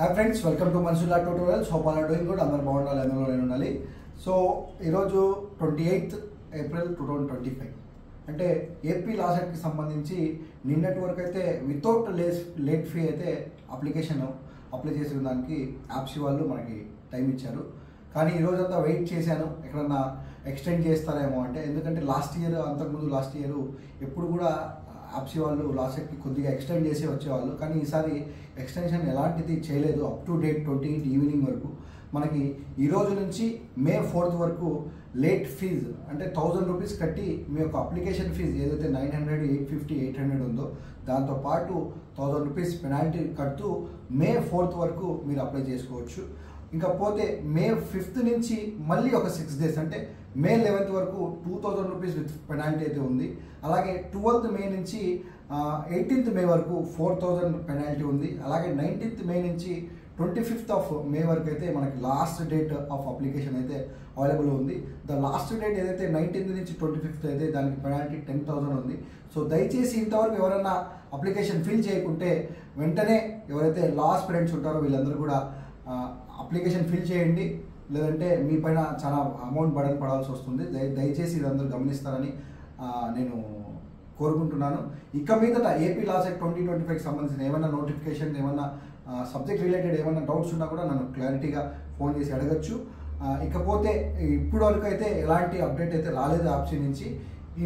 Hi friends, welcome to Mansulla tutorials. Hope all are doing good. అందరూ బాగుండాలి, అందులో నేను ఉండాలి. సో ఈరోజు 28 ఏప్రిల్ 2025 అంటే ఏపీ లా సెట్కి సంబంధించి నిన్నటి వరకు అయితే వితౌట్ లేట్ ఫీ అయితే అప్లికేషన్ అప్లై చేసిన దానికి యాప్సీ వాళ్ళు మనకి టైం ఇచ్చారు. కానీ ఈరోజంతా వెయిట్ చేశాను ఎక్కడన్నా ఎక్స్టెండ్ చేస్తారేమో అంటే, ఎందుకంటే అంతకుముందు లాస్ట్ ఇయర్ ఎప్పుడు కూడా యాప్సీ వాళ్ళు లాస్ట్కి కొద్దిగా ఎక్స్టెండ్ చేసి వచ్చేవాళ్ళు. కానీ ఈసారి ఎక్స్టెన్షన్ ఎలాంటిది చేయలేదు. అప్ టు డేట్ 28 ఈవినింగ్ వరకు మనకి ఈ రోజు నుంచి మే 4th వరకు లేట్ ఫీజు అంటే 1000 రూపీస్ కట్టి మీ యొక్క అప్లికేషన్ ఫీజు ఏదైతే 900, 850, 800 ఉందో దాంతోపాటు 1000 రూపీస్ పెనాల్టీ కడుతూ మే 4th వరకు మీరు అప్లై చేసుకోవచ్చు. ఇంకా పోతే మే 5th నుంచి మళ్ళీ ఒక 6 days అంటే మే 11th వరకు 2000 రూపీస్ విత్ పెనాల్టీ అయితే ఉంది. అలాగే 12th మే నుంచి 18th మే వరకు 4000 పెనాల్టీ ఉంది. అలాగే 19th మే నుంచి 25th మే వరకు అయితే మనకి లాస్ట్ డేట్ ఆఫ్ అప్లికేషన్ అయితే అవైలబుల్ ఉంది. ద లాస్ట్ డేట్ ఏదైతే 19th నుంచి 25th అయితే దానికి పెనాల్టీ 10,000 ఉంది. సో దయచేసి ఇంతవరకు ఎవరైనా అప్లికేషన్ ఫిల్ చేయకుంటే వెంటనే ఎవరైతే లా ఆస్పిరెంట్స్ ఉంటారో వీళ్ళందరూ కూడా అప్లికేషన్ ఫిల్ చేయండి, లేదంటే మీ పైన చాలా అమౌంట్ బర్డెన్ పడాల్సి వస్తుంది. దయచేసి ఇదందరూ గమనిస్తారని నేను కోరుకుంటున్నాను. ఇక మీదట ఏపీ లా సెట్ 2025కి సంబంధించిన ఏమైనా నోటిఫికేషన్, ఏమైనా సబ్జెక్ట్ రిలేటెడ్ ఏమైనా డౌట్స్ ఉన్నా కూడా నన్ను క్లారిటీగా ఫోన్ చేసి అడగచ్చు. ఇకపోతే ఇప్పటి వరకు అయితే ఎలాంటి అప్డేట్ అయితే రాలేదు యాప్సీ నుంచి.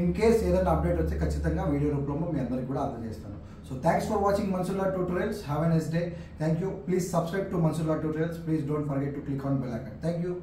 ఇన్ కేస్ ఏదైనా అప్డేట్ వస్తే ఖచ్చితంగా వీడియో రూపంలో మీ అందరికి కూడా అందజేస్తాను. So thanks for watching Mansulla Tutorials. Have a nice day. Thank you. Please subscribe to Mansulla Tutorials. Please don't forget to click on bell icon. Thank you.